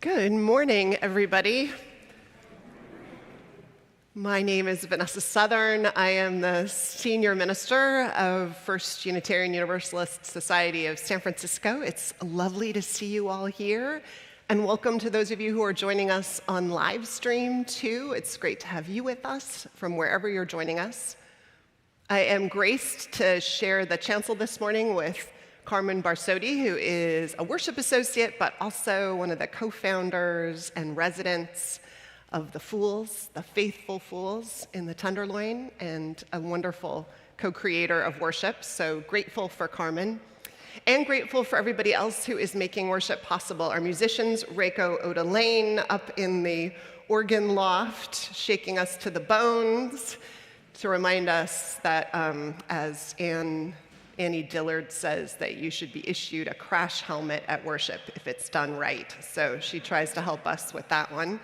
Good morning, everybody. My name is Vanessa Southern. I am the Senior Minister of First Unitarian Universalist Society of San Francisco. It's lovely to see you all here, and welcome to those of you who are joining us on Livestream, too. It's great to have you with us from wherever you're joining us. I am graced to share the chancel this morning with Carmen Barsotti, who is a worship associate, but also one of the co-founders and residents of the Fools, the Faithful Fools in the Tenderloin, and a wonderful co-creator of worship. So grateful for Carmen, and grateful for everybody else who is making worship possible. Our musicians, Reiko Oda Lane, up in the organ loft, shaking us to the bones, to remind us that, as Annie Dillard says, that you should be issued a crash helmet at worship if it's done right. So she tries to help us with that one.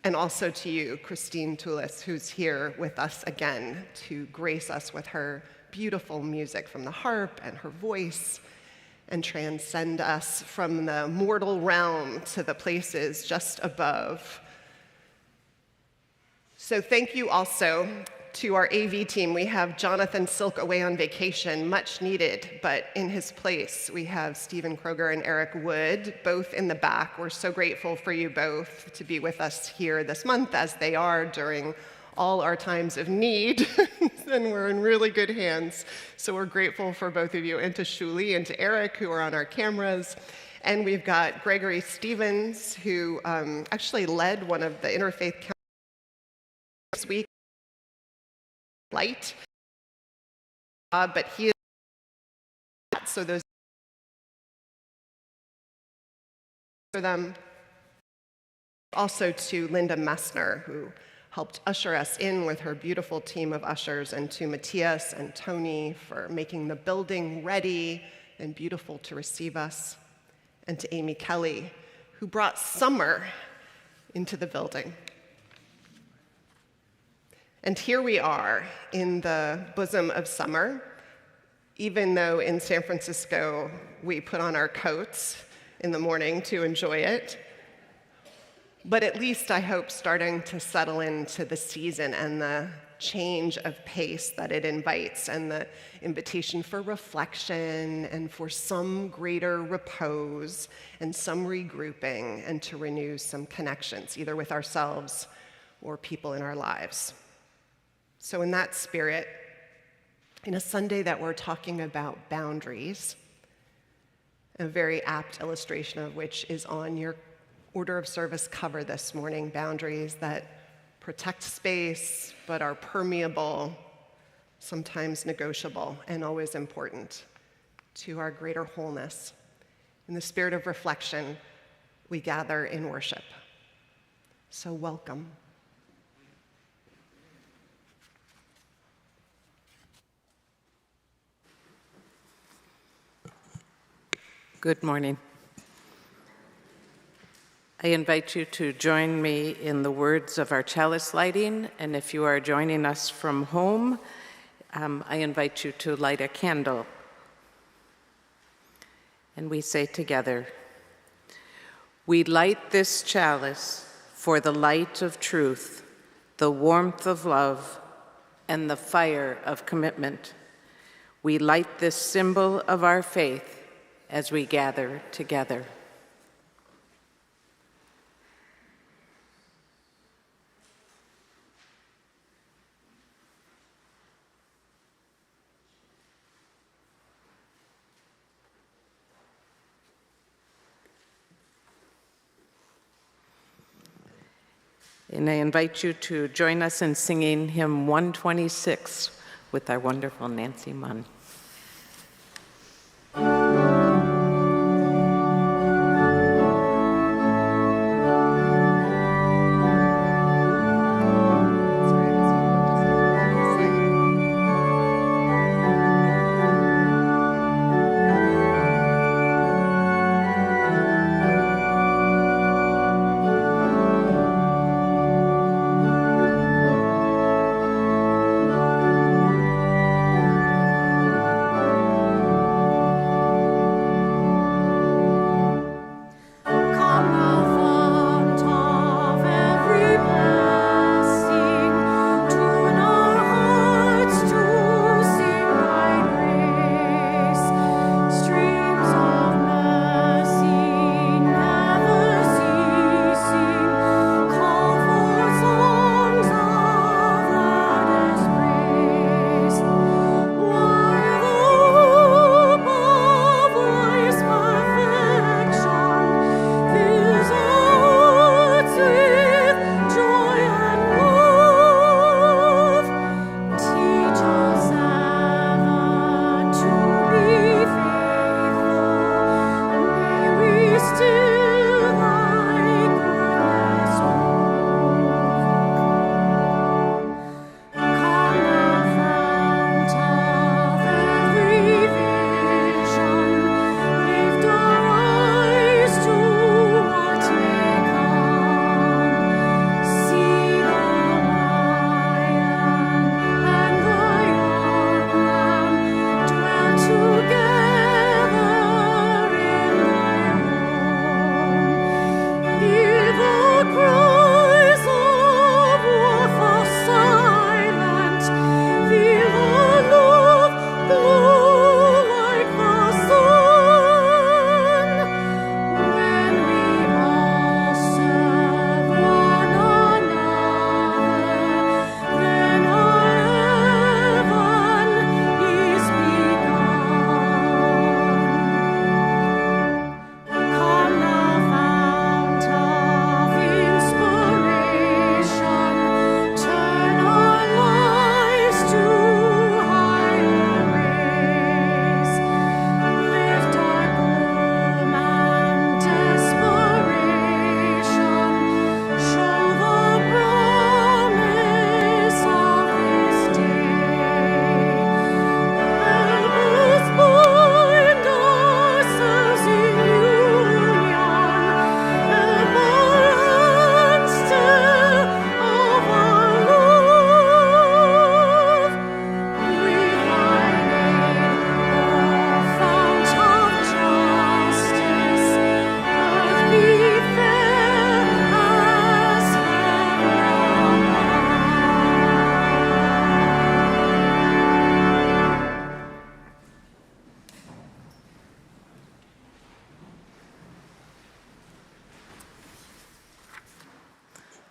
And also to you, Christine Toulis, who's here with us again to grace us with her beautiful music from the harp and her voice, and transcend us from the mortal realm to the places just above. So thank you also to our AV team. We have Jonathan Silk away on vacation, much needed, but in his place, we have Stephen Kroger and Eric Wood, both in the back. We're so grateful for you both to be with us here this month, as they are during all our times of need, and we're in really good hands. So we're grateful for both of you, and to Shuli and to Eric, who are on our cameras. And we've got Gregory Stevens, who actually led one of the interfaith councils this week, light, but he is so those for them. Also to Linda Messner, who helped usher us in with her beautiful team of ushers, and to Matthias and Tony for making the building ready and beautiful to receive us, and to Amy Kelly, who brought summer into the building. And here we are in the bosom of summer, even though in San Francisco we put on our coats in the morning to enjoy it. But at least I hope starting to settle into the season and the change of pace that it invites, and the invitation for reflection and for some greater repose and some regrouping, and to renew some connections, either with ourselves or people in our lives. So in that spirit, in a Sunday that we're talking about boundaries, a very apt illustration of which is on your order of service cover this morning, boundaries that protect space but are permeable, sometimes negotiable, and always important to our greater wholeness. In the spirit of reflection, we gather in worship. So welcome. Good morning. I invite you to join me in the words of our chalice lighting, and if you are joining us from home, I invite you to light a candle. And we say together, "We light this chalice for the light of truth, the warmth of love, and the fire of commitment. We light this symbol of our faith as we gather together." And I invite you to join us in singing hymn 126 with our wonderful Nancy Munn.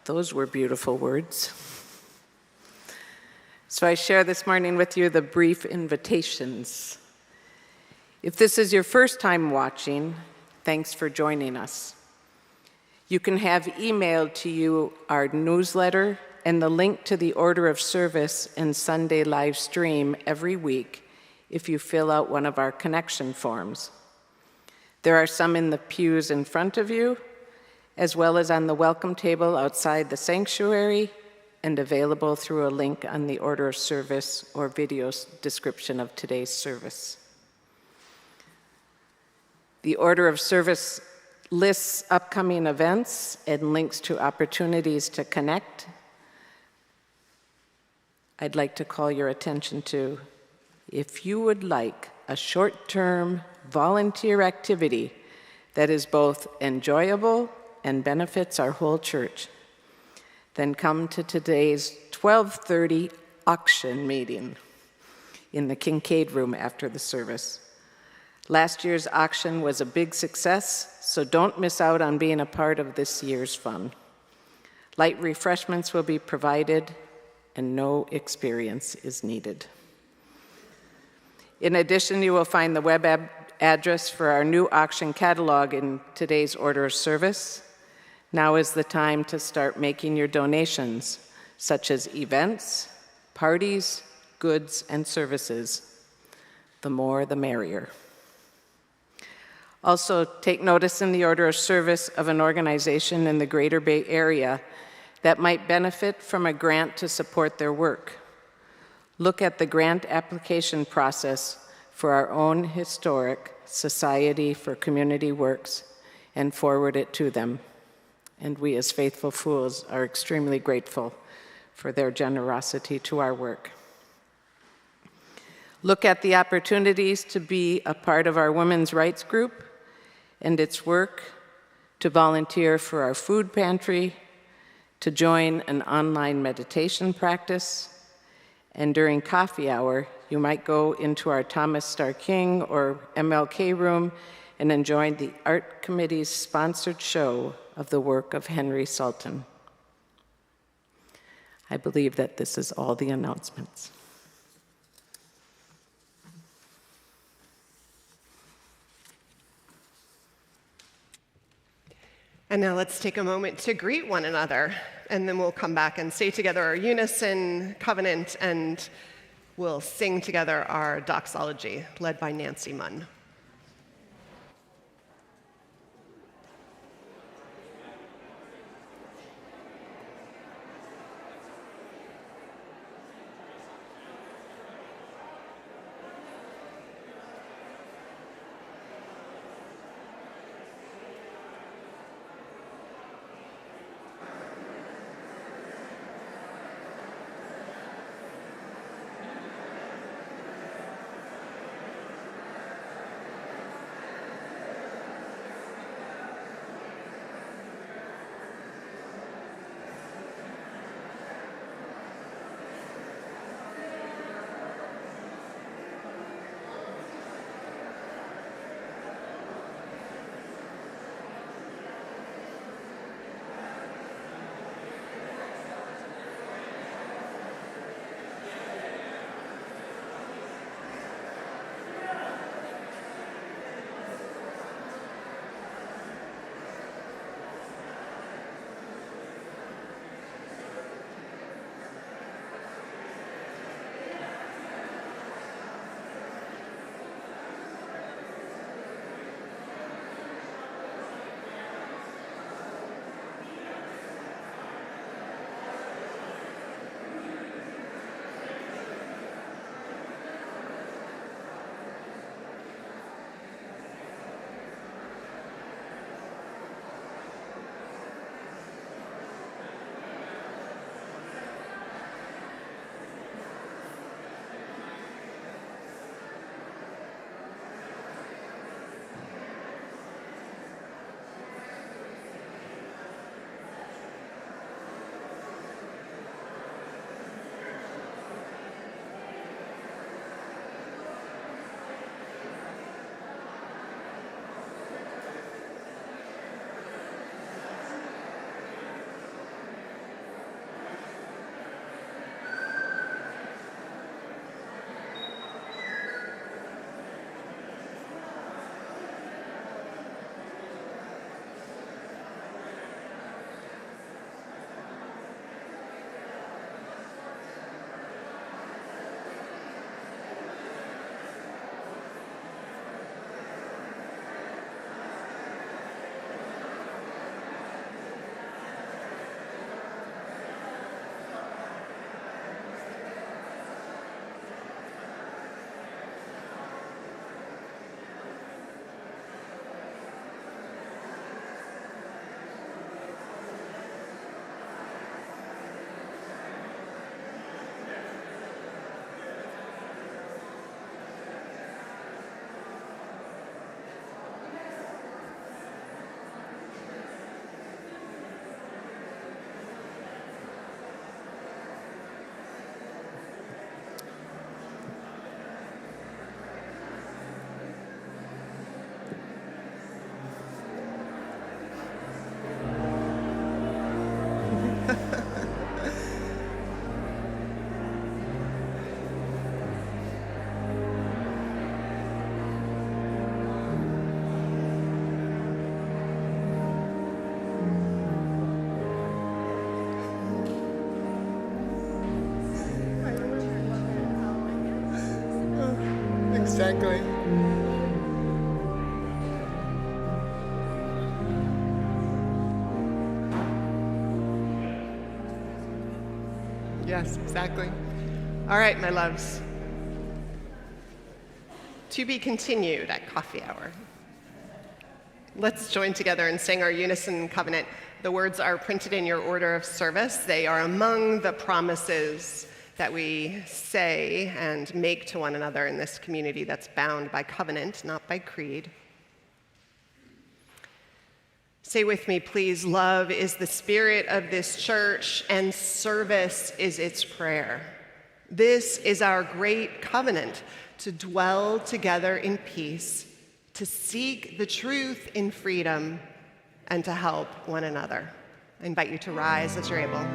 Those were beautiful words. So I share this morning with you the brief invitations. If this is your first time watching, thanks for joining us. You can have emailed to you our newsletter and the link to the order of service and Sunday live stream every week if you fill out one of our connection forms. There are some in the pews in front of you, as well as on the welcome table outside the sanctuary, and available through a link on the order of service or video description of today's service. The order of service lists upcoming events and links to opportunities to connect. I'd like to call your attention to, if you would like a short-term volunteer activity that is both enjoyable and benefits our whole church, then come to today's 12:30 auction meeting in the Kincaid room after the service. Last year's auction was a big success, so don't miss out on being a part of this year's fun. Light refreshments will be provided, and no experience is needed. In addition, you will find the web address for our new auction catalog in today's order of service. Now is the time to start making your donations, such as events, parties, goods, and services. The more, the merrier. Also, take notice in the order of service of an organization in the Greater Bay Area that might benefit from a grant to support their work. Look at the grant application process for our own historic Society for Community Works and forward it to them. And we as faithful fools are extremely grateful for their generosity to our work. Look at the opportunities to be a part of our women's rights group and its work, to volunteer for our food pantry, to join an online meditation practice, and during coffee hour, you might go into our Thomas Starr King or MLK room and enjoy the Art Committee's sponsored show of the work of Henry Sultan. I believe that this is all the announcements. And now let's take a moment to greet one another, and then we'll come back and say together our unison covenant, and we'll sing together our doxology, led by Nancy Munn. exactly. Yes, exactly. All right, my loves. To be continued at coffee hour. Let's join together and sing our unison covenant. The words are printed in your order of service. They are among the promises that we say and make to one another in this community that's bound by covenant, not by creed. Say with me, please. Love is the spirit of this church, and service is its prayer. This is our great covenant, to dwell together in peace, to seek the truth in freedom, and to help one another. I invite you to rise as you're able.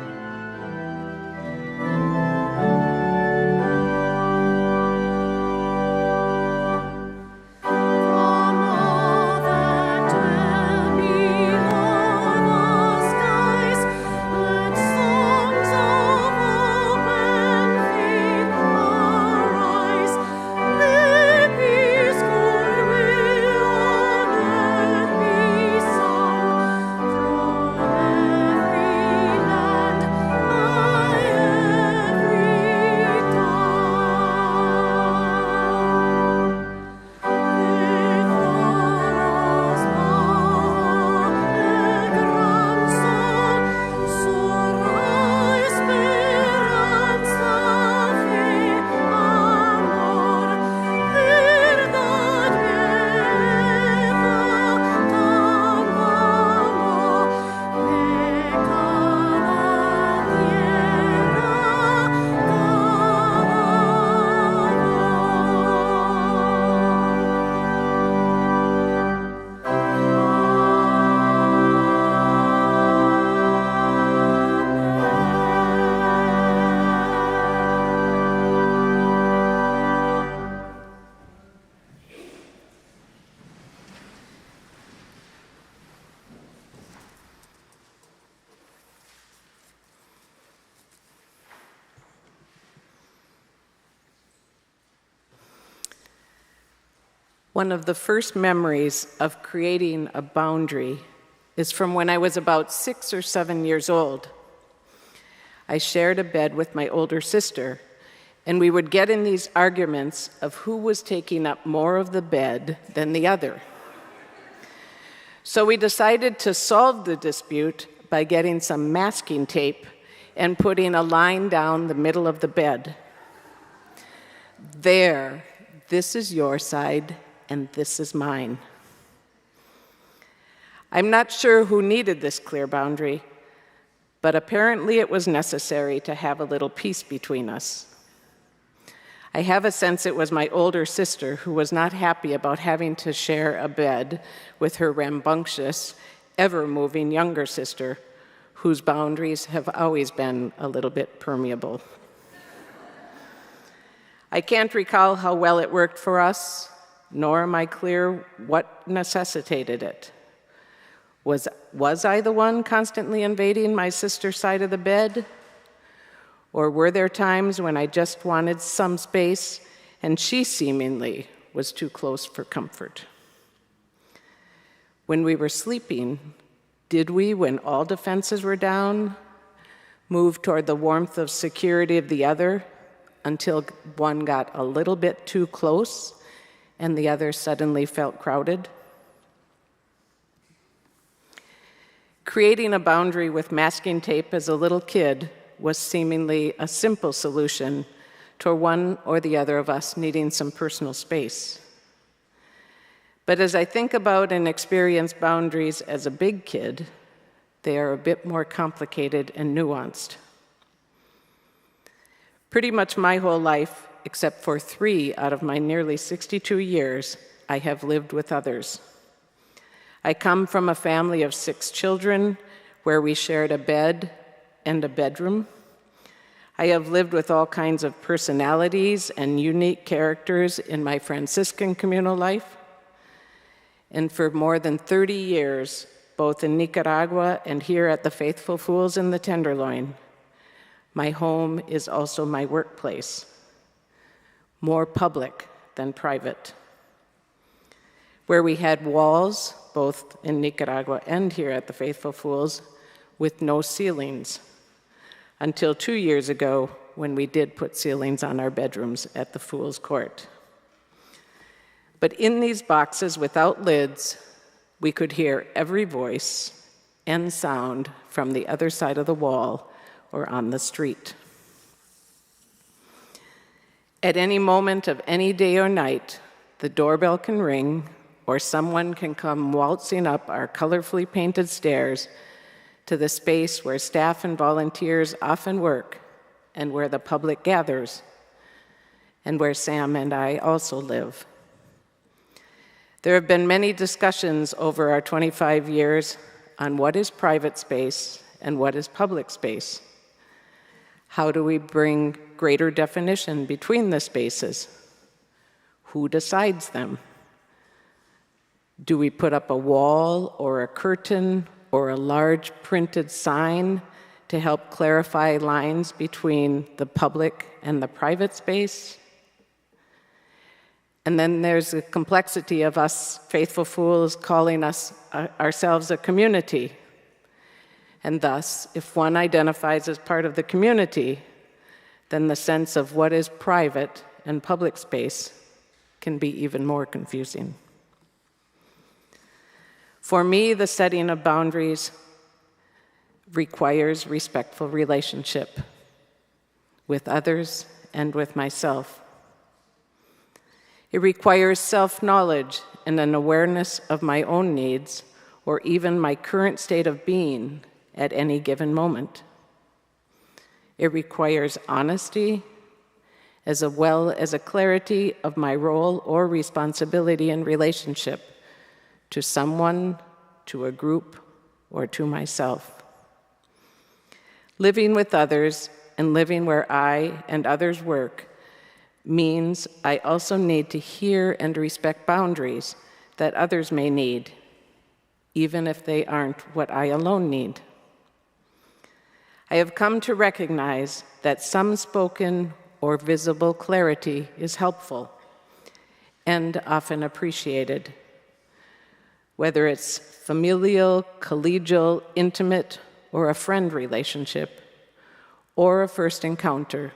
One of the first memories of creating a boundary is from when I was about 6 or 7 years old. I shared a bed with my older sister, and we would get in these arguments of who was taking up more of the bed than the other. So we decided to solve the dispute by getting some masking tape and putting a line down the middle of the bed. There, this is your side, and this is mine. I'm not sure who needed this clear boundary, but apparently it was necessary to have a little peace between us. I have a sense it was my older sister who was not happy about having to share a bed with her rambunctious, ever-moving younger sister, whose boundaries have always been a little bit permeable. I can't recall how well it worked for us, nor am I clear what necessitated it. Was I the one constantly invading my sister's side of the bed? Or were there times when I just wanted some space and she seemingly was too close for comfort? When we were sleeping, did we, when all defenses were down, move toward the warmth of security of the other until one got a little bit too close and the other suddenly felt crowded? Creating a boundary with masking tape as a little kid was seemingly a simple solution to one or the other of us needing some personal space. But as I think about and experience boundaries as a big kid, they are a bit more complicated and nuanced. Pretty much my whole life, except for 3 out of my nearly 62 years, I have lived with others. I come from a family of 6 children where we shared a bed and a bedroom. I have lived with all kinds of personalities and unique characters in my Franciscan communal life. And for more than 30 years, both in Nicaragua and here at the Faithful Fools in the Tenderloin, my home is also my workplace, more public than private. Where we had walls, both in Nicaragua and here at the Faithful Fools, with no ceilings, until 2 years ago when we did put ceilings on our bedrooms at the Fools Court. But in these boxes without lids, we could hear every voice and sound from the other side of the wall or on the street. At any moment of any day or night, the doorbell can ring, or someone can come waltzing up our colorfully painted stairs to the space where staff and volunteers often work and where the public gathers, and where Sam and I also live. There have been many discussions over our 25 years on what is private space and what is public space. How do we bring greater definition between the spaces? Who decides them? Do we put up a wall or a curtain or a large printed sign to help clarify lines between the public and the private space? And then there's the complexity of us Faithful Fools calling ourselves a community. And thus, if one identifies as part of the community, then the sense of what is private and public space can be even more confusing. For me, the setting of boundaries requires respectful relationship with others and with myself. It requires self-knowledge and an awareness of my own needs or even my current state of being at any given moment. It requires honesty as well as a clarity of my role or responsibility in relationship to someone, to a group, or to myself. Living with others and living where I and others work means I also need to hear and respect boundaries that others may need, even if they aren't what I alone need. I have come to recognize that some spoken or visible clarity is helpful and often appreciated. Whether it's familial, collegial, intimate, or a friend relationship, or a first encounter,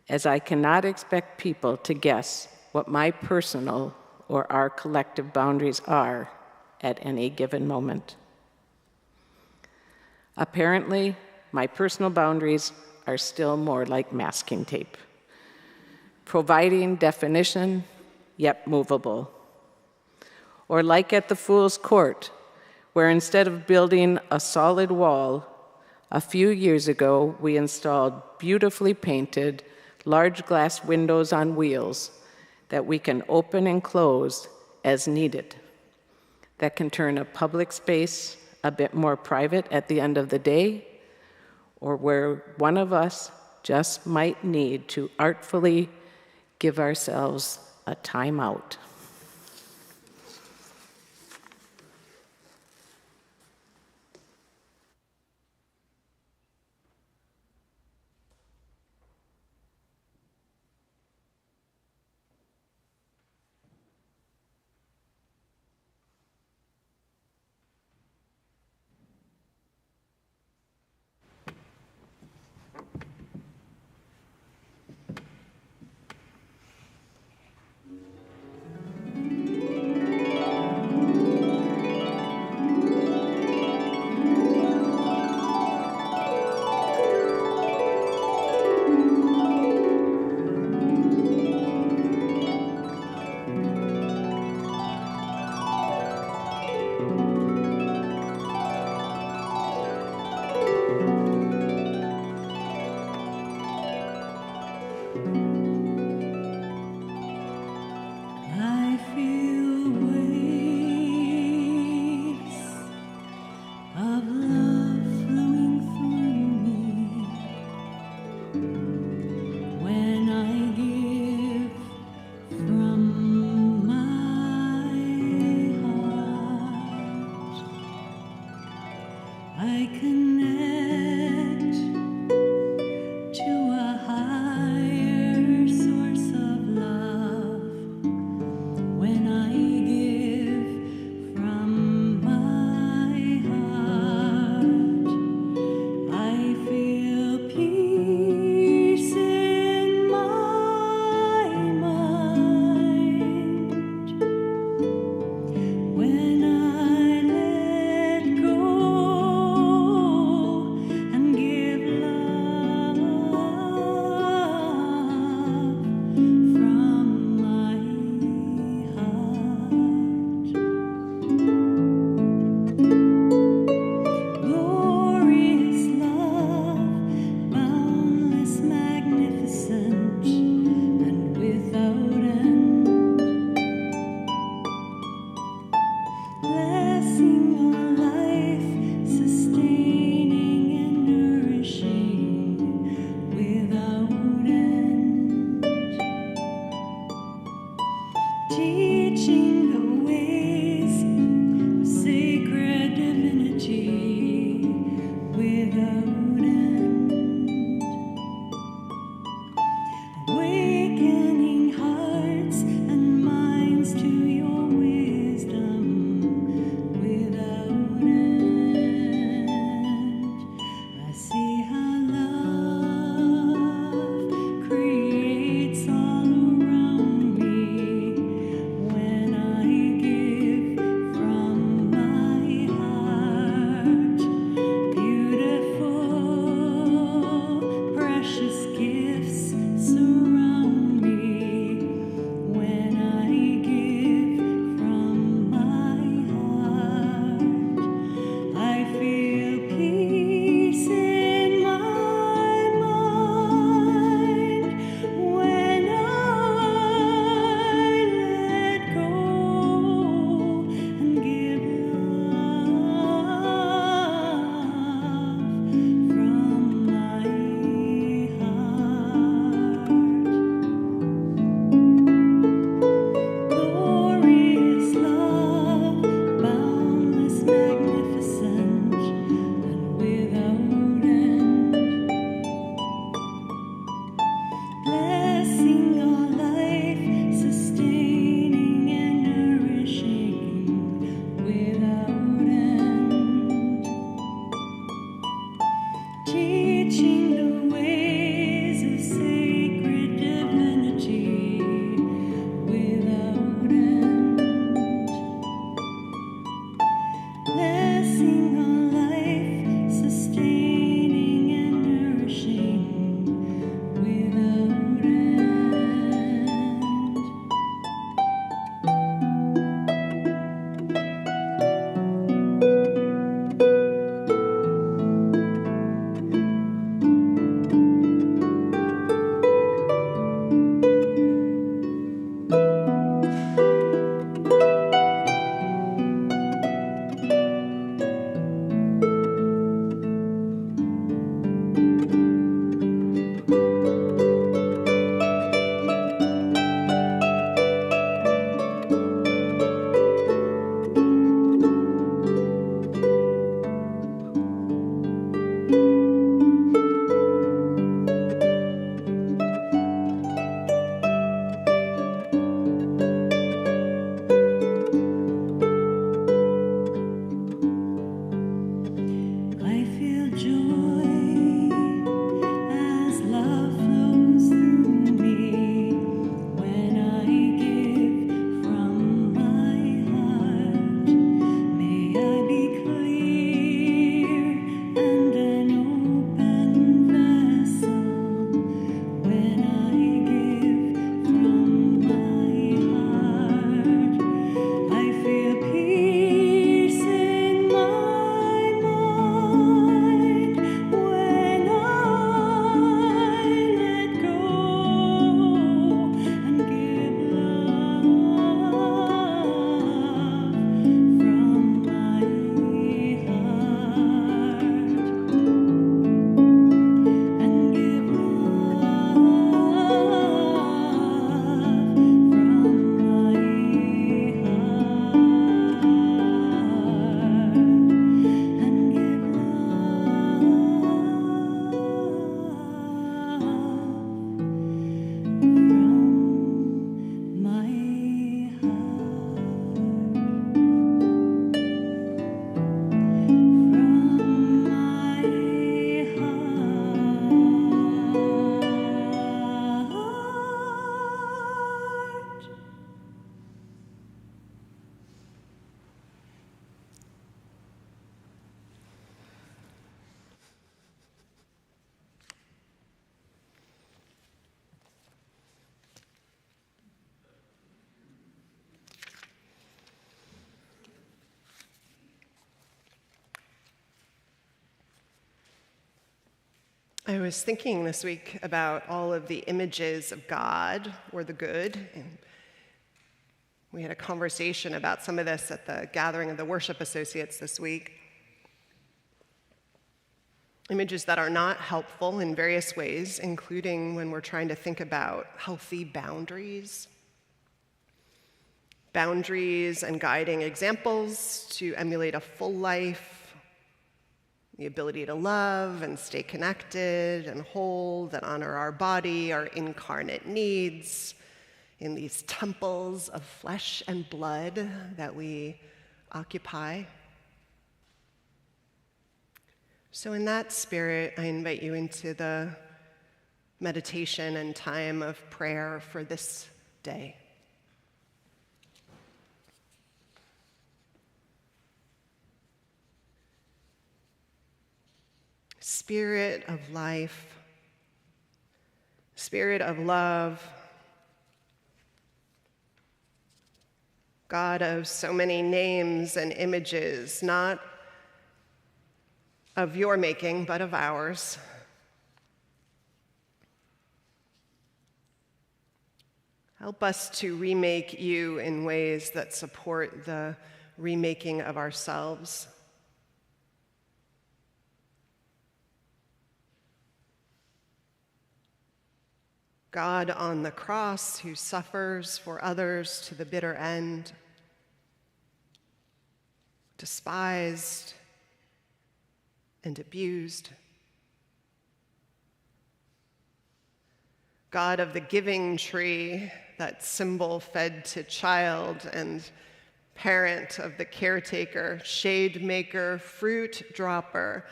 as I cannot expect people to guess what my personal or our collective boundaries are at any given moment. Apparently, my personal boundaries are still more like masking tape, providing definition, yet movable. Or like at the Fool's Court, where instead of building a solid wall, a few years ago we installed beautifully painted, large glass windows on wheels that we can open and close as needed, that can turn a public space a bit more private at the end of the day, or where one of us just might need to artfully give ourselves a time out. I was thinking this week about all of the images of God or the good, and we had a conversation about some of this at the gathering of the worship associates this week. Images that are not helpful in various ways, including when we're trying to think about healthy boundaries. Boundaries and guiding examples to emulate a full life, the ability to love and stay connected and whole, that honor our body, our incarnate needs, in these temples of flesh and blood that we occupy. So in that spirit, I invite you into the meditation and time of prayer for this day. Spirit of life, Spirit of love, God of so many names and images, not of your making, but of ours. Help us to remake you in ways that support the remaking of ourselves. God on the cross who suffers for others to the bitter end, despised and abused. God of the giving tree, that symbol fed to child and parent of the caretaker, shade maker, fruit dropper,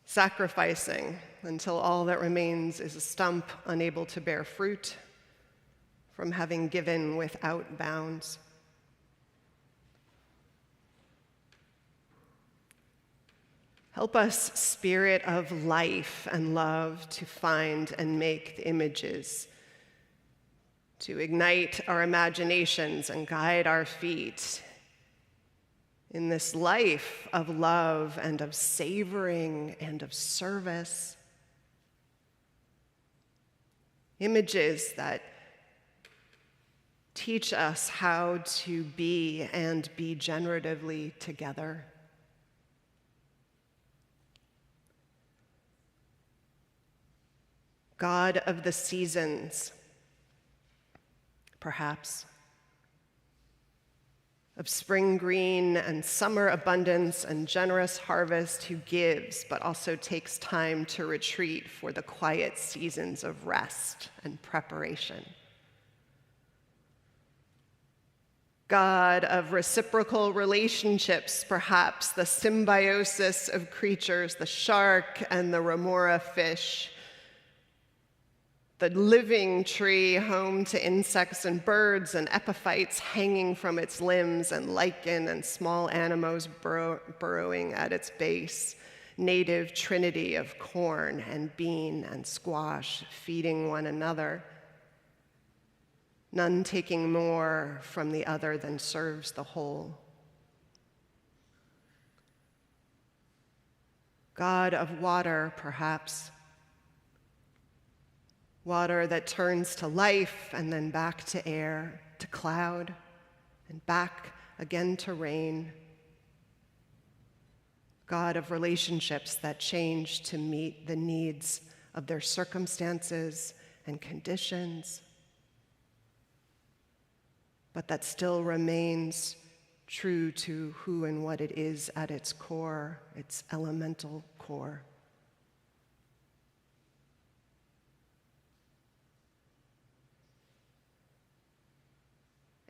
sacrificing until all that remains is a stump unable to bear fruit from having given without bounds. Help us, Spirit of life and love, to find and make the images, to ignite our imaginations and guide our feet in this life of love and of savoring and of service. Images that teach us how to be and be generatively together. God of the seasons, perhaps, of spring green and summer abundance and generous harvest, who gives but also takes time to retreat for the quiet seasons of rest and preparation. God of reciprocal relationships, perhaps, the symbiosis of creatures, the shark and the remora fish, the living tree home to insects and birds and epiphytes hanging from its limbs, and lichen and small animals burrowing at its base, native trinity of corn and bean and squash feeding one another, none taking more from the other than serves the whole. God of water, perhaps, water that turns to life and then back to air, to cloud, and back again to rain. God of relationships that change to meet the needs of their circumstances and conditions, but that still remains true to who and what it is at its core, its elemental core.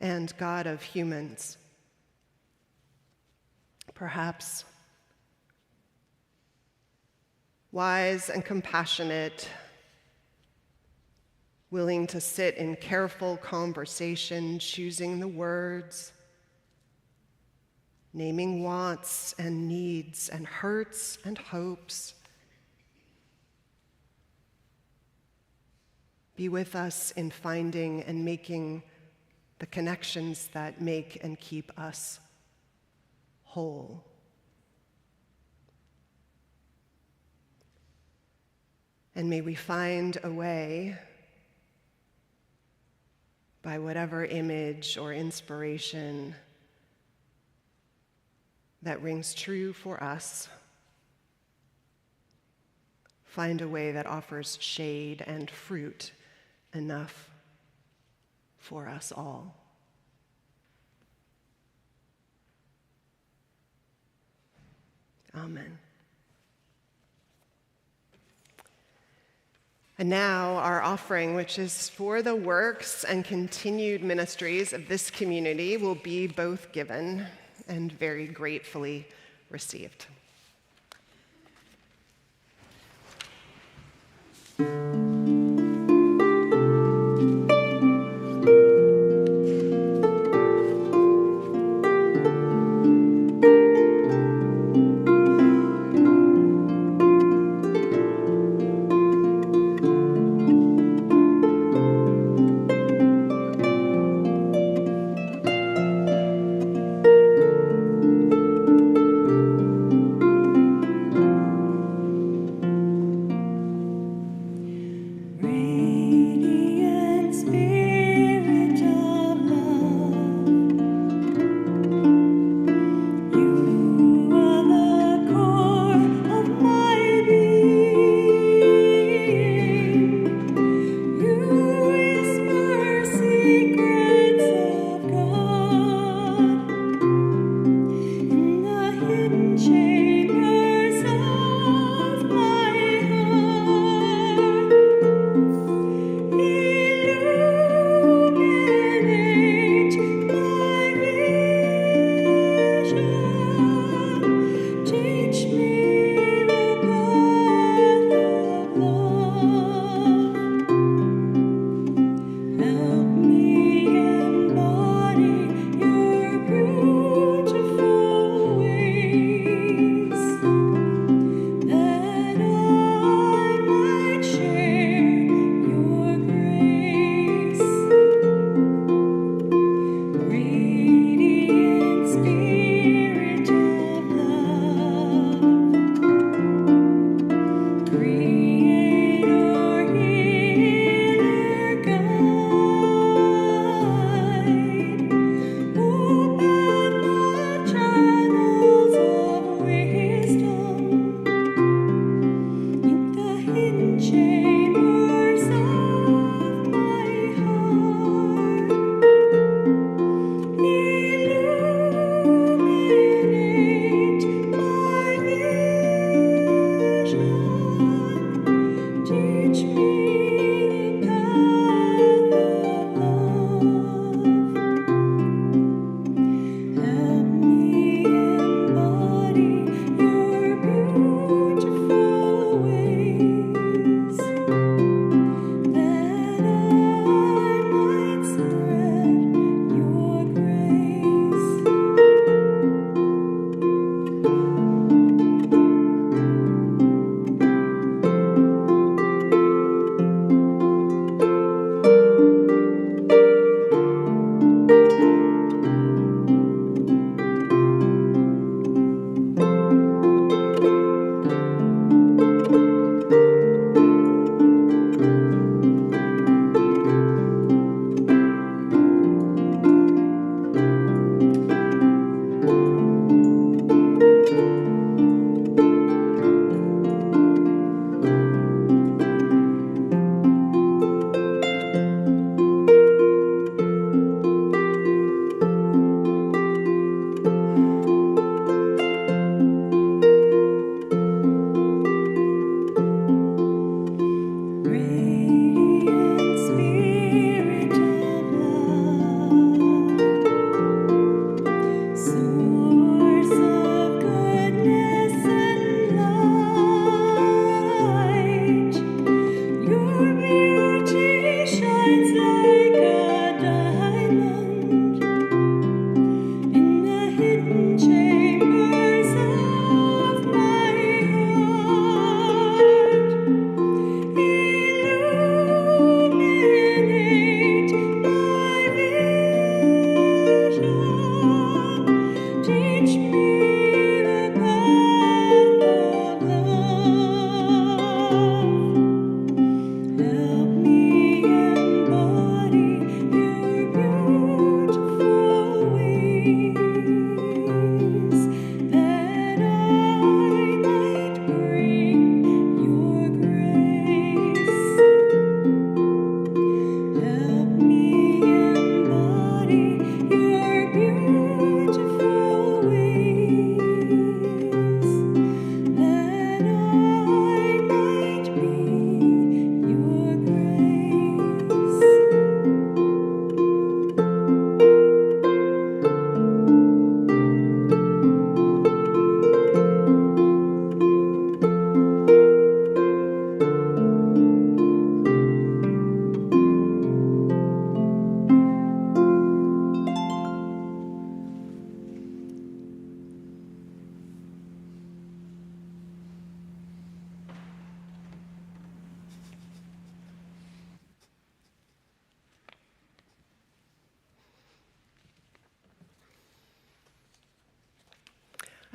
And God of humans, perhaps, wise and compassionate, willing to sit in careful conversation, choosing the words, naming wants and needs and hurts and hopes. Be with us in finding and making the connections that make and keep us whole. And may we find a way, by whatever image or inspiration that rings true for us, find a way that offers shade and fruit enough for us all. Amen. And now our offering, which is for the works and continued ministries of this community, will be both given and very gratefully received.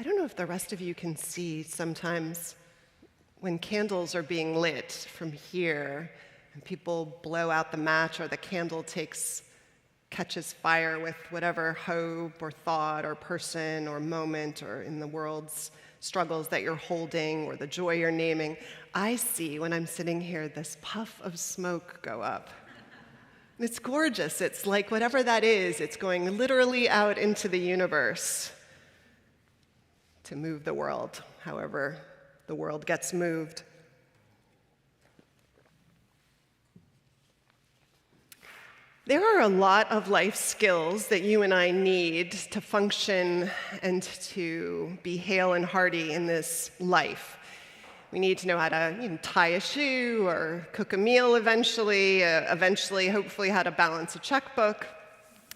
I don't know if the rest of you can see sometimes when candles are being lit from here and people blow out the match or the candle catches fire with whatever hope or thought or person or moment or in the world's struggles that you're holding or the joy you're naming, I see when I'm sitting here this puff of smoke go up. And it's gorgeous. It's like whatever that is, it's going literally out into the universe to move the world, however the world gets moved. There are a lot of life skills that you and I need to function and to be hale and hearty in this life. We need to know how to tie a shoe or cook a meal eventually, hopefully how to balance a checkbook.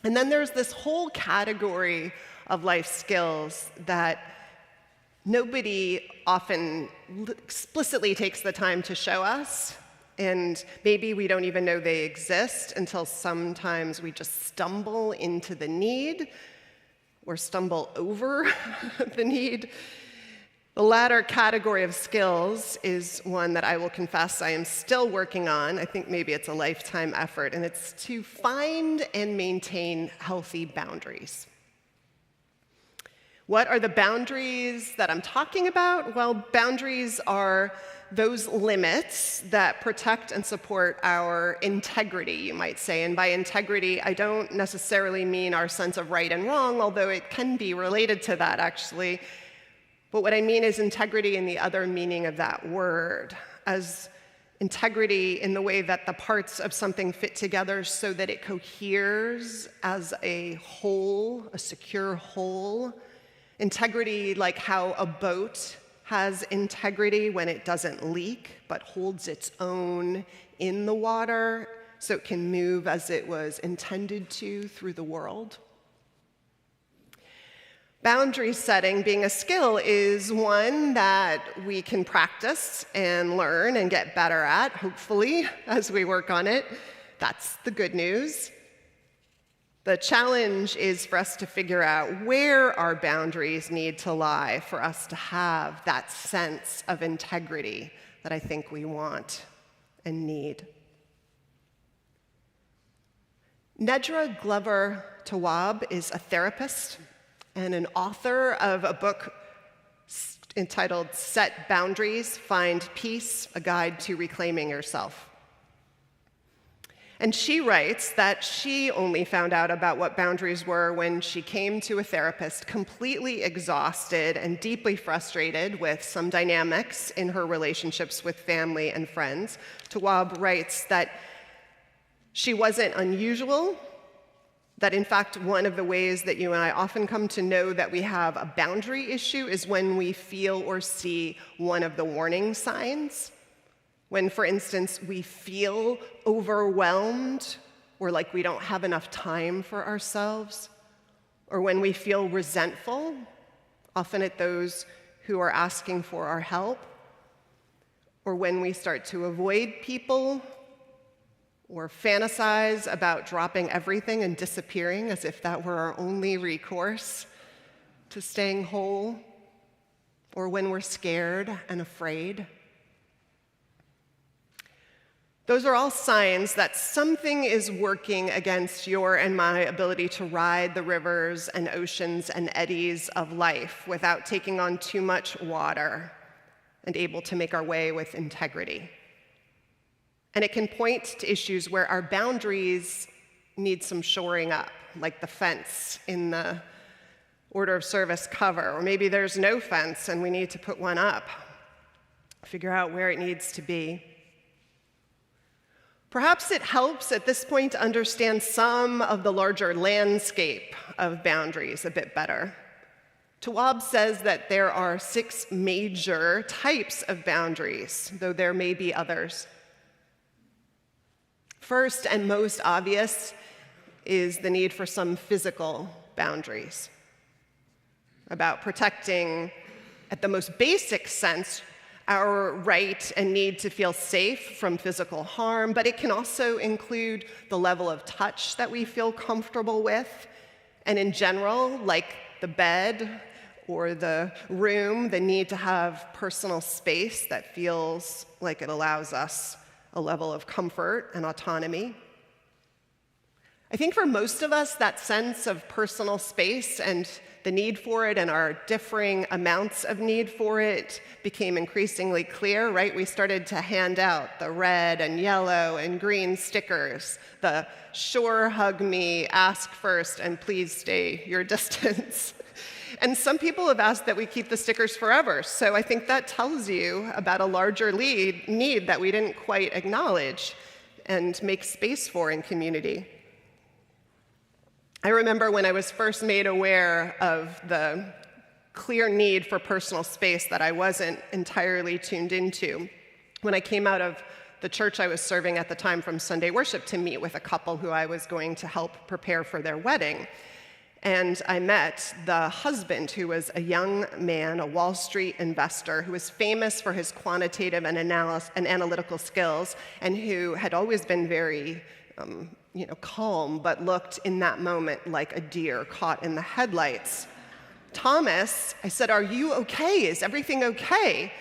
And then there's this whole category of life skills that nobody often explicitly takes the time to show us. And maybe we don't even know they exist until sometimes we just stumble into the need or stumble over the need. The latter category of skills is one that I will confess I am still working on. I think maybe it's a lifetime effort, and it's to find and maintain healthy boundaries. What are the boundaries that I'm talking about? Well, boundaries are those limits that protect and support our integrity, you might say. And by integrity, I don't necessarily mean our sense of right and wrong, although it can be related to that, actually. But what I mean is integrity in the other meaning of that word, as integrity in the way that the parts of something fit together so that it coheres as a whole, a secure whole. Integrity like how a boat has integrity when it doesn't leak, but holds its own in the water so it can move as it was intended to through the world. Boundary setting, being a skill, is one that we can practice and learn and get better at, hopefully, as we work on it. That's the good news. The challenge is for us to figure out where our boundaries need to lie for us to have that sense of integrity that I think we want and need. Nedra Glover Tawwab is a therapist and an author of a book entitled Set Boundaries, Find Peace, A Guide to Reclaiming Yourself. And she writes that she only found out about what boundaries were when she came to a therapist completely exhausted and deeply frustrated with some dynamics in her relationships with family and friends. Tawwab writes that she wasn't unusual, that in fact one of the ways that you and I often come to know that we have a boundary issue is when we feel or see one of the warning signs. When, for instance, we feel overwhelmed or like we don't have enough time for ourselves, or when we feel resentful, often at those who are asking for our help, or when we start to avoid people or fantasize about dropping everything and disappearing as if that were our only recourse to staying whole, or when we're scared and afraid. Those are all signs that something is working against your and my ability to ride the rivers and oceans and eddies of life without taking on too much water and able to make our way with integrity. And it can point to issues where our boundaries need some shoring up, like the fence in the order of service cover, or maybe there's no fence and we need to put one up, figure out where it needs to be. Perhaps it helps at this point to understand some of the larger landscape of boundaries a bit better. Tawwab says that there are 6 major types of boundaries, though there may be others. First and most obvious is the need for some physical boundaries, about protecting, at the most basic sense, our right and need to feel safe from physical harm, but it can also include the level of touch that we feel comfortable with, and in general, like the bed or the room, the need to have personal space that feels like it allows us a level of comfort and autonomy. I think for most of us, that sense of personal space and the need for it and our differing amounts of need for it became increasingly clear, right? We started to hand out the red and yellow and green stickers, the sure hug me, ask first, and please stay your distance. And some people have asked that we keep the stickers forever. So I think that tells you about a larger need that we didn't quite acknowledge and make space for in community. I remember when I was first made aware of the clear need for personal space that I wasn't entirely tuned into, when I came out of the church I was serving at the time from Sunday worship to meet with a couple who I was going to help prepare for their wedding. And I met the husband, who was a young man, a Wall Street investor, who was famous for his quantitative and analytical skills, and who had always been very calm, but looked in that moment like a deer caught in the headlights. Thomas, I said, "Are you okay? Is everything okay?"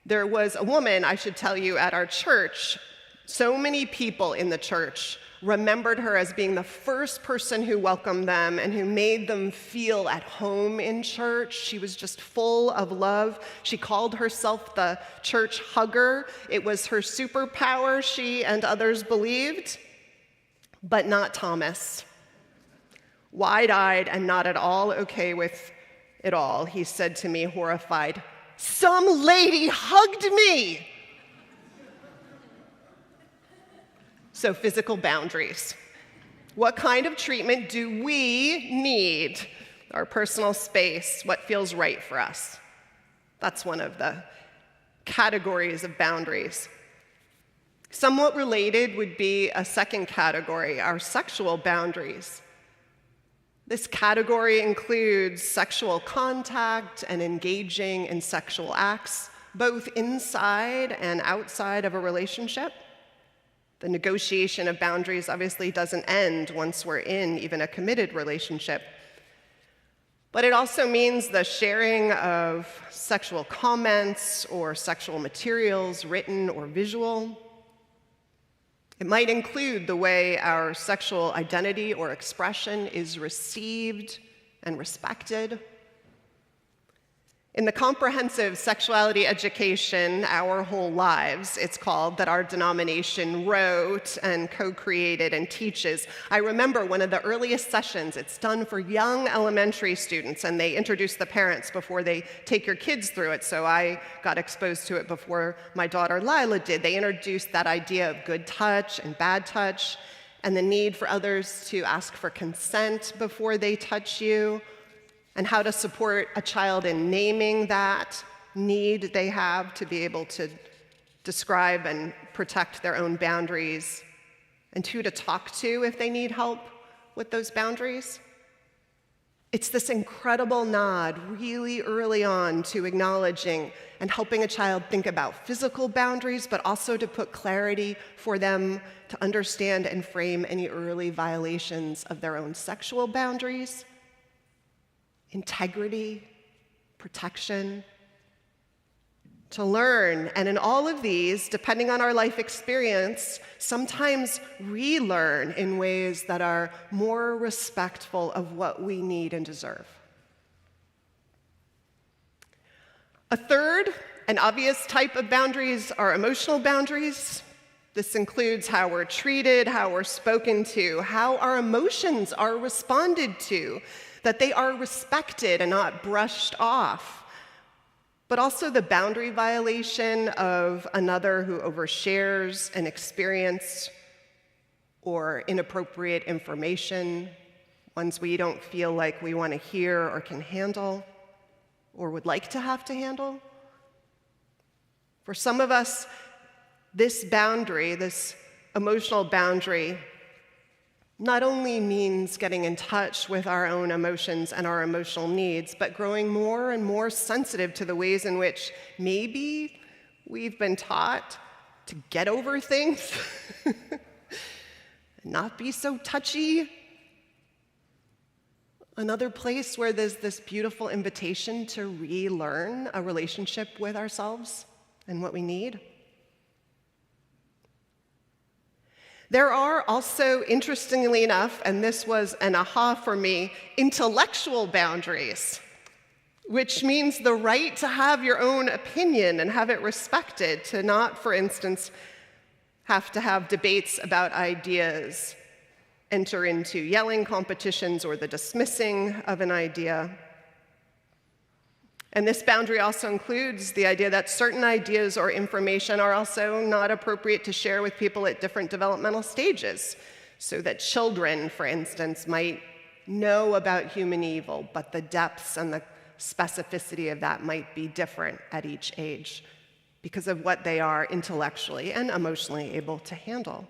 There was a woman, I should tell you, at our church. So many people in the church remembered her as being the first person who welcomed them and who made them feel at home in church. She was just full of love. She called herself the church hugger. It was her superpower, she and others believed, but not Thomas. Wide-eyed and not at all okay with it all, he said to me, horrified, "Some lady hugged me!" So physical boundaries. What kind of treatment do we need? Our personal space, what feels right for us. That's one of the categories of boundaries. Somewhat related would be a second category, our sexual boundaries. This category includes sexual contact and engaging in sexual acts, both inside and outside of a relationship. The negotiation of boundaries obviously doesn't end once we're in even a committed relationship. But it also means the sharing of sexual comments or sexual materials, written or visual. It might include the way our sexual identity or expression is received and respected. In the comprehensive sexuality education, Our Whole Lives, it's called, that our denomination wrote and co-created and teaches, I remember one of the earliest sessions, it's done for young elementary students, and they introduce the parents before they take your kids through it, so I got exposed to it before my daughter Lila did. They introduced that idea of good touch and bad touch, and the need for others to ask for consent before they touch you, and how to support a child in naming that need they have to be able to describe and protect their own boundaries, and who to talk to if they need help with those boundaries. It's this incredible nod really early on to acknowledging and helping a child think about physical boundaries, but also to put clarity for them to understand and frame any early violations of their own sexual boundaries. Integrity, protection, to learn. And in all of these, depending on our life experience, sometimes relearn in ways that are more respectful of what we need and deserve. A third and obvious type of boundaries are emotional boundaries. This includes how we're treated, how we're spoken to, how our emotions are responded to, that they are respected and not brushed off, but also the boundary violation of another who overshares an experience or inappropriate information, ones we don't feel like we want to hear or can handle or would like to have to handle. For some of us, this boundary, this emotional boundary, not only means getting in touch with our own emotions and our emotional needs, but growing more and more sensitive to the ways in which maybe we've been taught to get over things, not be so touchy, Another place where there's this beautiful invitation to relearn a relationship with ourselves and what we need. There are also, interestingly enough, and this was an aha for me, intellectual boundaries, which means the right to have your own opinion and have it respected, to not, for instance, have to have debates about ideas, enter into yelling competitions or the dismissing of an idea. And this boundary also includes the idea that certain ideas or information are also not appropriate to share with people at different developmental stages, so that children, for instance, might know about human evil, but the depths and the specificity of that might be different at each age because of what they are intellectually and emotionally able to handle.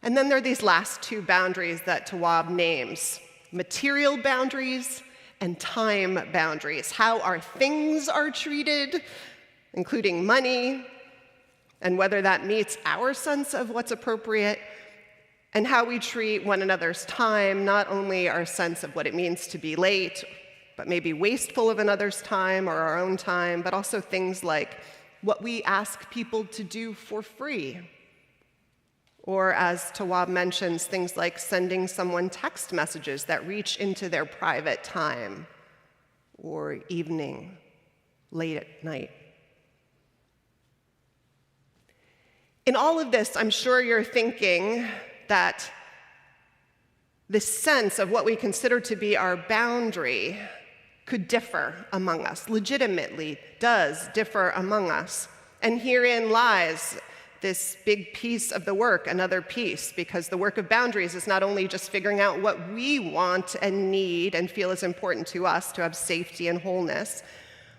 And then there are these last two boundaries that Tawwab names: material boundaries and time boundaries. How our things are treated, including money, and whether that meets our sense of what's appropriate, and how we treat one another's time, not only our sense of what it means to be late, but maybe wasteful of another's time or our own time, but also things like what we ask people to do for free. Or, as Tawwab mentions, things like sending someone text messages that reach into their private time or evening, late at night. In all of this, I'm sure you're thinking that this sense of what we consider to be our boundary could differ among us, legitimately does differ among us. And herein lies this big piece of the work, another piece, because the work of boundaries is not only just figuring out what we want and need and feel is important to us to have safety and wholeness,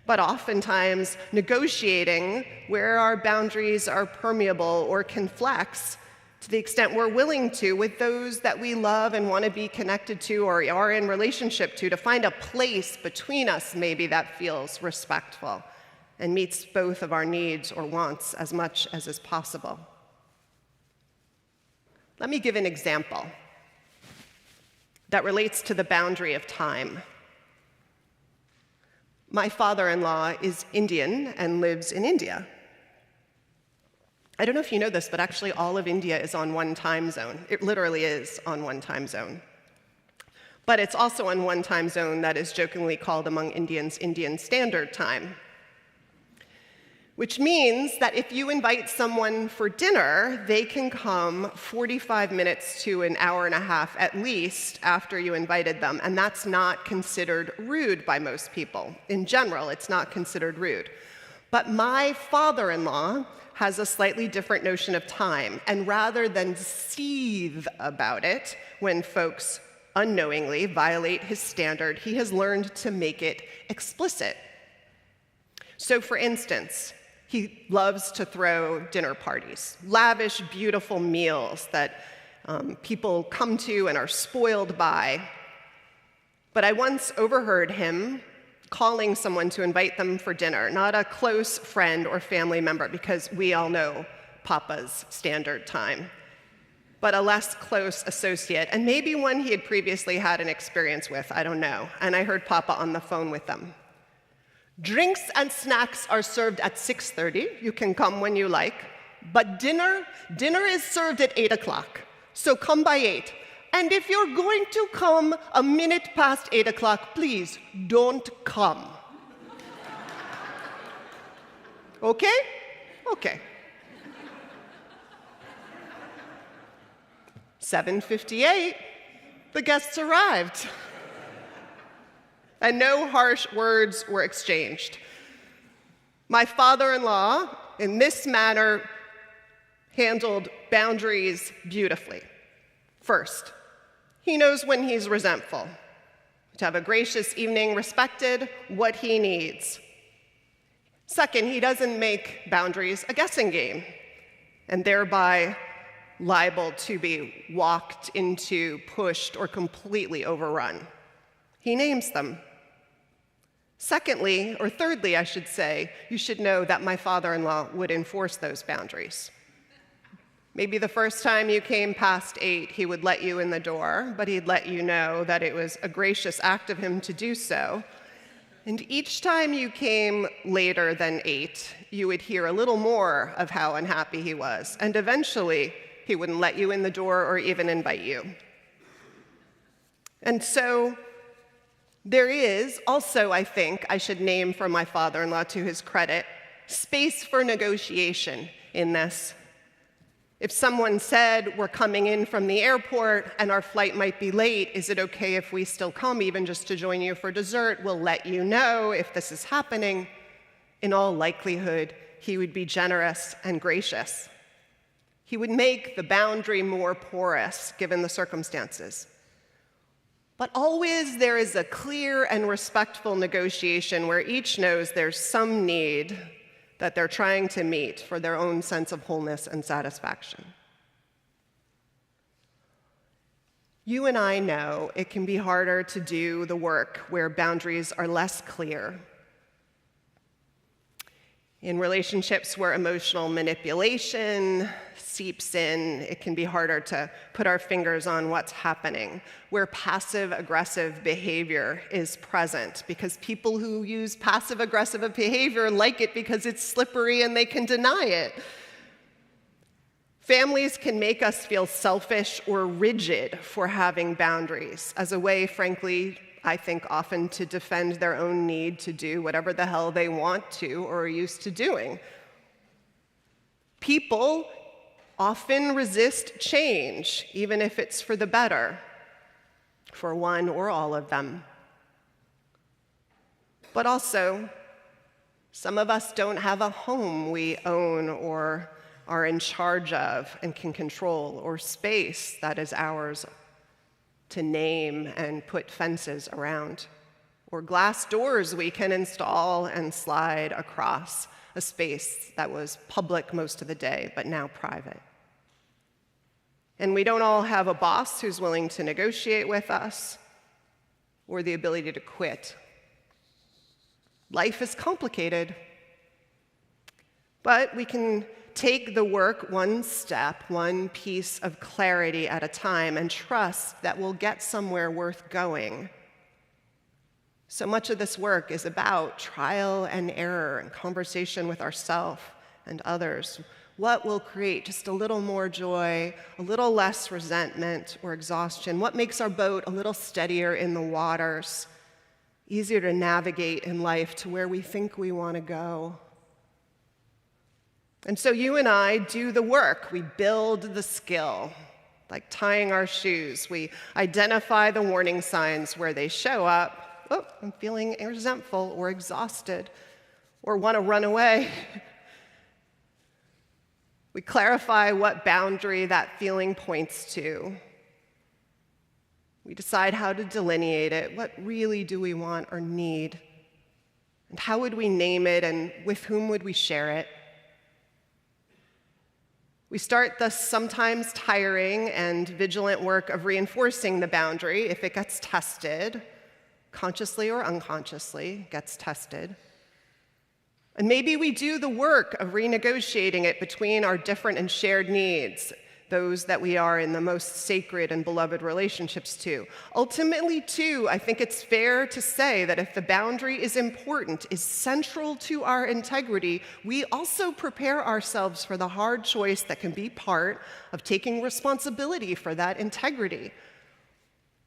but oftentimes negotiating where our boundaries are permeable or can flex to the extent we're willing to with those that we love and want to be connected to or are in relationship to find a place between us maybe that feels respectful and meets both of our needs or wants as much as is possible. Let me give an example that relates to the boundary of time. My father-in-law is Indian and lives in India. I don't know if you know this, but actually all of India is on one time zone. It literally is on one time zone. But it's also on one time zone that is jokingly called among Indians Indian Standard Time, which means that if you invite someone for dinner, they can come 45 minutes to an hour and a half at least after you invited them, and that's not considered rude by most people. In general, it's not considered rude. But my father-in-law has a slightly different notion of time, and rather than seethe about it when folks unknowingly violate his standard, he has learned to make it explicit. So, for instance, he loves to throw dinner parties, lavish, beautiful meals that people come to and are spoiled by. But I once overheard him calling someone to invite them for dinner, not a close friend or family member, because we all know Papa's standard time, but a less close associate, and maybe one he had previously had an experience with, I don't know. And I heard Papa on the phone with them. Drinks and snacks are served at 6:30. You can come when you like. But dinner is served at 8 o'clock. So come by 8. And if you're going to come a minute past 8 o'clock, please don't come. Okay? Okay. 7:58, the guests arrived. And no harsh words were exchanged. My father-in-law, in this manner, handled boundaries beautifully. First, he knows when he's resentful. To have a gracious evening respected what he needs. Second, he doesn't make boundaries a guessing game, and thereby liable to be walked into, pushed, or completely overrun. He names them. Secondly, or thirdly, I should say, you should know that my father-in-law would enforce those boundaries. Maybe the first time you came past 8, he would let you in the door, but he'd let you know that it was a gracious act of him to do so. And each time you came later than 8, you would hear a little more of how unhappy he was, and eventually he wouldn't let you in the door or even invite you. And so there is also, I think, I should name for my father-in-law to his credit, space for negotiation in this. If someone said, we're coming in from the airport and our flight might be late, is it okay if we still come, even just to join you for dessert? We'll let you know if this is happening. In all likelihood, he would be generous and gracious. He would make the boundary more porous, given the circumstances. But always there is a clear and respectful negotiation where each knows there's some need that they're trying to meet for their own sense of wholeness and satisfaction. You and I know it can be harder to do the work where boundaries are less clear. In relationships where emotional manipulation seeps in, it can be harder to put our fingers on what's happening, where passive-aggressive behavior is present, because people who use passive-aggressive behavior like it because it's slippery and they can deny it. Families can make us feel selfish or rigid for having boundaries as a way, frankly, I think often to defend their own need to do whatever the hell they want to or are used to doing. People often resist change, even if it's for the better, for one or all of them. But also, some of us don't have a home we own or are in charge of and can control, or space that is ours to name and put fences around, or glass doors we can install and slide across a space that was public most of the day, but now private. And we don't all have a boss who's willing to negotiate with us, or the ability to quit. Life is complicated, but we can take the work one step, one piece of clarity at a time, and trust that we'll get somewhere worth going. So much of this work is about trial and error and conversation with ourselves and others. What will create just a little more joy, a little less resentment or exhaustion? What makes our boat a little steadier in the waters, easier to navigate in life to where we think we want to go? And so you and I do the work. We build the skill, like tying our shoes. We identify the warning signs where they show up. Oh, I'm feeling resentful or exhausted or want to run away. We clarify what boundary that feeling points to. We decide how to delineate it. What really do we want or need? And how would we name it, and with whom would we share it? We start the sometimes tiring and vigilant work of reinforcing the boundary if it gets tested, consciously or unconsciously gets tested. And maybe we do the work of renegotiating it between our different and shared needs, those that we are in the most sacred and beloved relationships to. Ultimately, too, I think it's fair to say that if the boundary is important, is central to our integrity, we also prepare ourselves for the hard choice that can be part of taking responsibility for that integrity.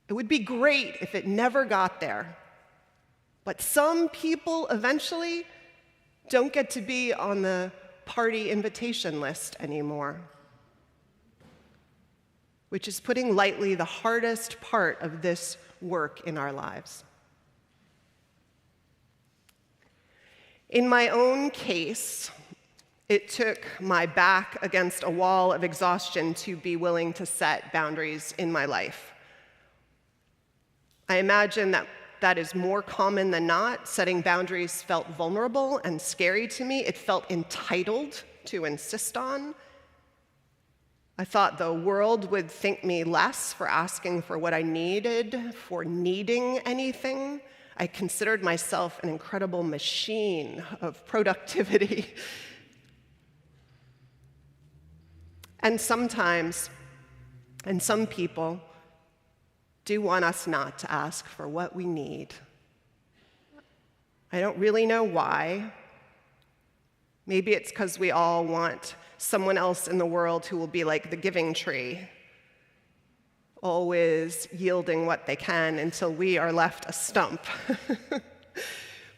It would be great if it never got there. But some people eventually don't get to be on the party invitation list anymore, which is, putting lightly, the hardest part of this work in our lives. In my own case, it took my back against a wall of exhaustion to be willing to set boundaries in my life. I imagine that is more common than not. Setting boundaries felt vulnerable and scary to me. It felt entitled to insist on. I thought the world would think me less for asking for what I needed, for needing anything. I considered myself an incredible machine of productivity. And sometimes, and some people, do want us not to ask for what we need. I don't really know why. Maybe it's because we all want someone else in the world who will be like the giving tree, always yielding what they can until we are left a stump.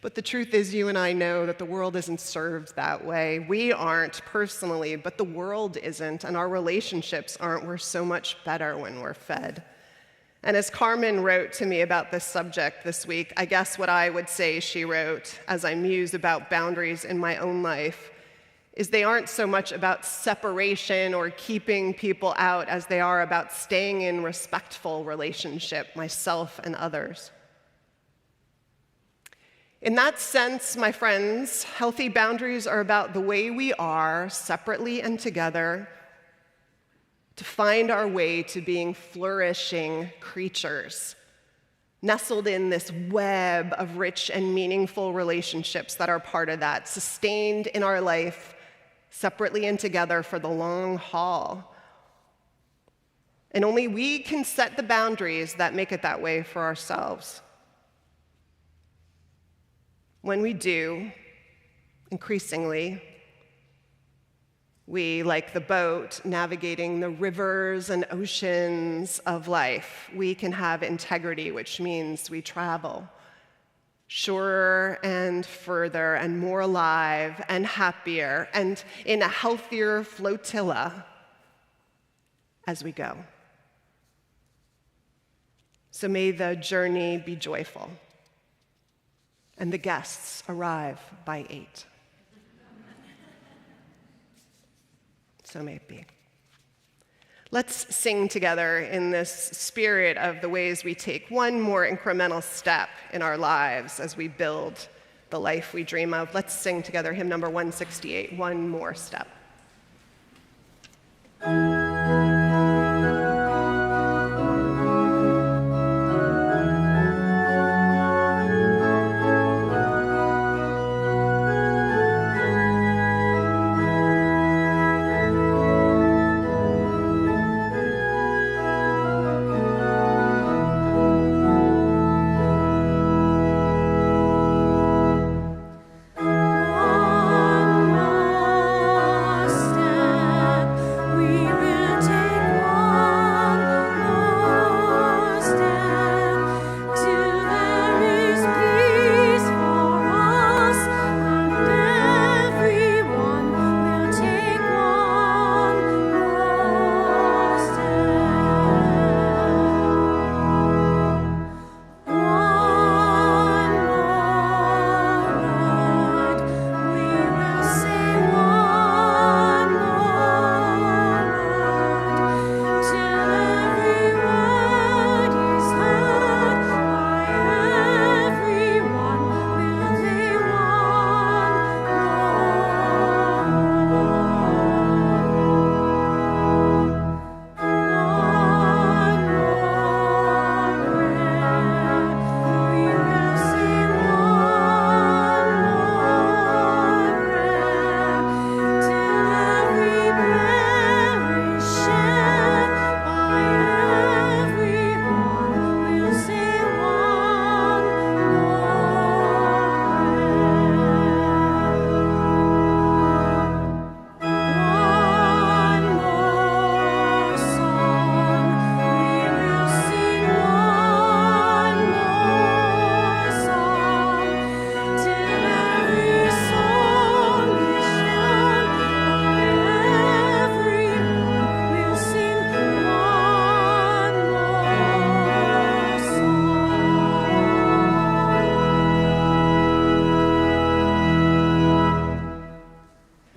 But the truth is, you and I know that the world isn't served that way. We aren't personally, but the world isn't, and our relationships aren't. We're so much better when we're fed. And as Carmen wrote to me about this subject this week, I guess what I would say she wrote as I muse about boundaries in my own life is they aren't so much about separation or keeping people out as they are about staying in respectful relationship, myself and others. In that sense, my friends, healthy boundaries are about the way we are, separately and together, to find our way to being flourishing creatures, nestled in this web of rich and meaningful relationships that are part of that, sustained in our life, separately and together for the long haul. And only we can set the boundaries that make it that way for ourselves. When we do, increasingly, we, like the boat navigating the rivers and oceans of life, we can have integrity, which means we travel surer and further and more alive and happier and in a healthier flotilla as we go. So may the journey be joyful and the guests arrive by 8. So may it be. Let's sing together in this spirit of the ways we take one more incremental step in our lives as we build the life we dream of. Let's sing together hymn number 168, One More Step.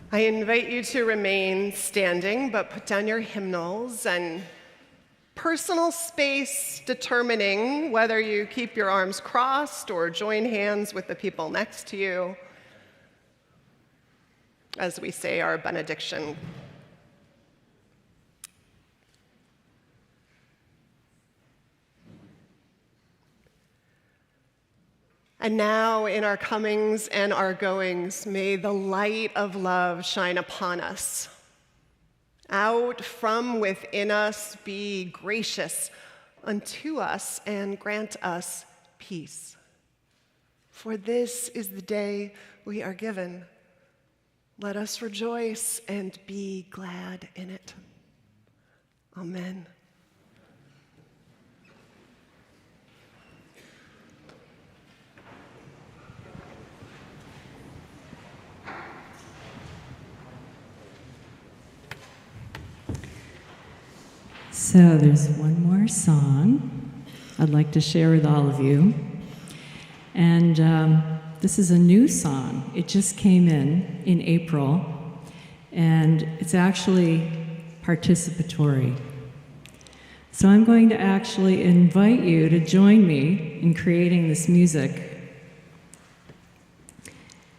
I invite you to remain standing, but put down your hymnals and personal space determining whether you keep your arms crossed or join hands with the people next to you as we say our benediction. And now, in our comings and our goings, may the light of love shine upon us Out from within us, be gracious unto us and grant us peace. For this is the day we are given. Let us rejoice and be glad in it. Amen. So there's one more song I'd like to share with all of you. And this is a new song. It just came in April, and it's actually participatory. So I'm going to actually invite you to join me in creating this music.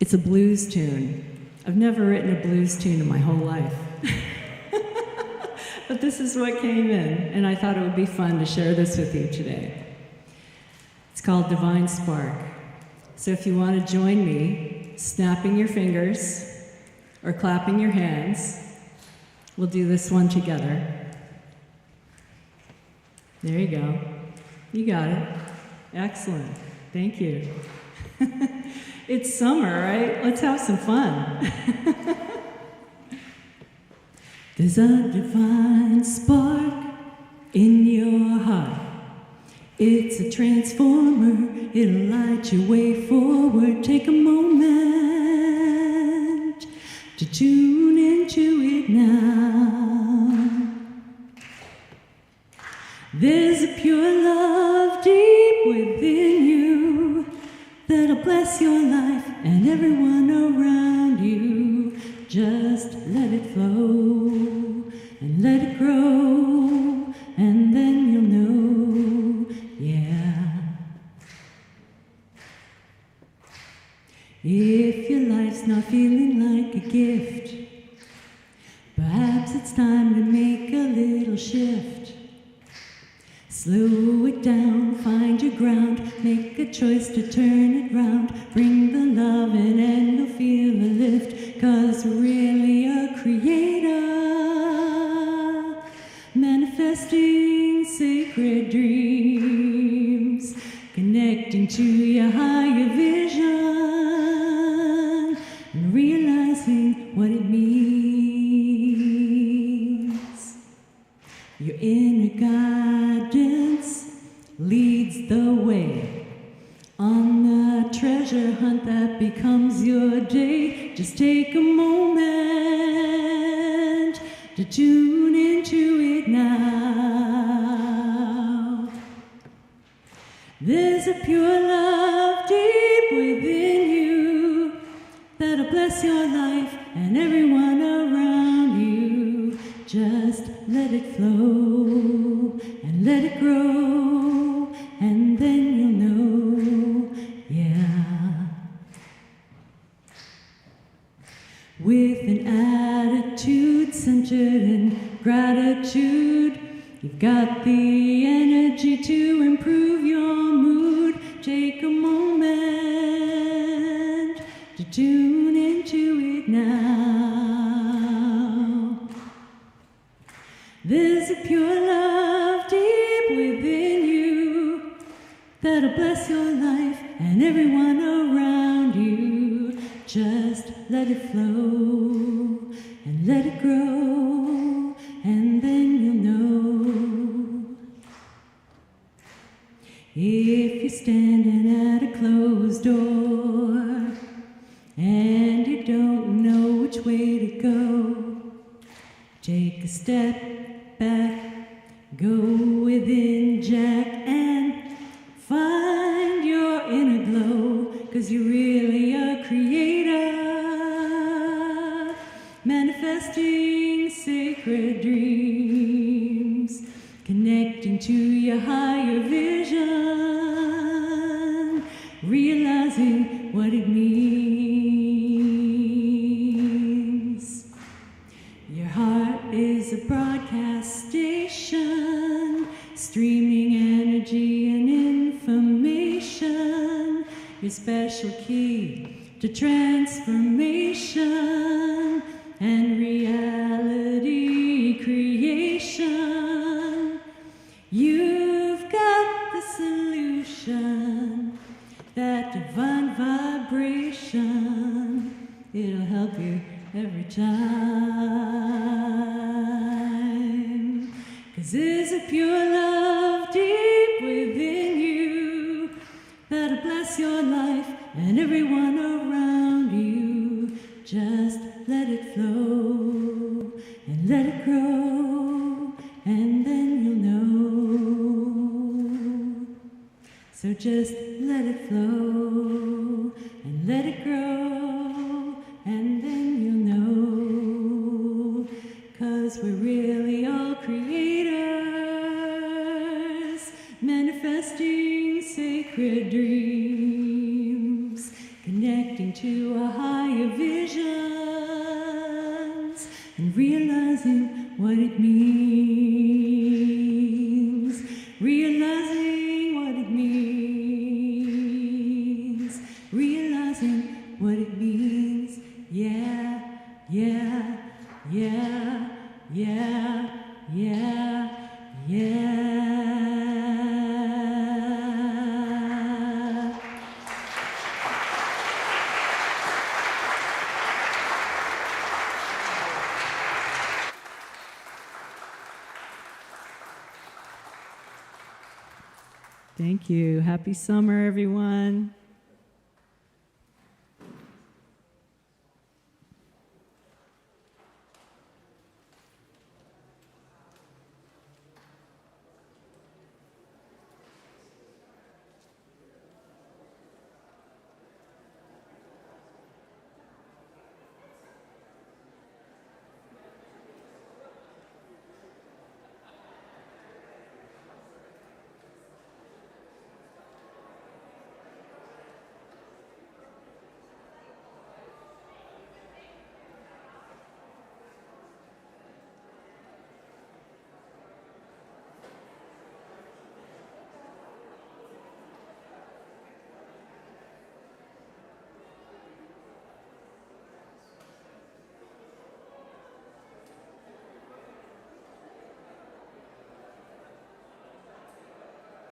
It's a blues tune. I've never written a blues tune in my whole life. But this is what came in, and I thought it would be fun to share this with you today. It's called Divine Spark. So if you want to join me, snapping your fingers or clapping your hands, we'll do this one together. There you go. You got it. Excellent. Thank you. It's summer, right? Let's have some fun. There's a divine spark in your heart. It's a transformer, it'll light your way forward. Take a moment to tune into it now. There's a pure love deep within you that'll bless your life and everyone around you. Just let it flow and let it grow, and then you'll know, yeah. If your life's not feeling like a gift, perhaps it's time to make a little shift. Slow it down, find your ground, make a choice to turn it round. Bring the love in and you'll feel a lift, 'cause we're really a creator, manifesting sacred dreams, connecting to your higher vision, and realizing what it means. Your inner guidance leads the way on the treasure hunt that becomes your day. Just take a moment to tune into it now. There's a pure love deep within you that'll bless your life and everyone around you. Just let it flow and let it grow, and then you'll know, yeah. With an attitude centered in gratitude, you've got the energy to improve your mood. Take a moment to tune into it now. There's a pure love deep within you that'll bless your life and everyone around you. Just let it flow and let it grow, and then you'll know. If you're standing at a closed door and you don't know which way to go, take a step back, go within, Jack, and find your inner glow, 'cause you're really a creator, manifesting sacred dreams, connecting to your higher vision, realizing what it means. Your heart is a broadcast station, streaming energy and information, your special key to transformation and reality there's a pure love deep within you that'll bless your life and everyone around you. Just let it flow and let it grow, and then you'll know. So just let it flow and let it grow, and then you'll know. 'Cause we're really all creators, manifesting sacred dreams, connecting to a higher visions, and realizing what it means, realizing what it means, realizing what it means. Yeah, yeah, yeah, yeah, yeah, yeah. Thank you. Happy summer, everyone.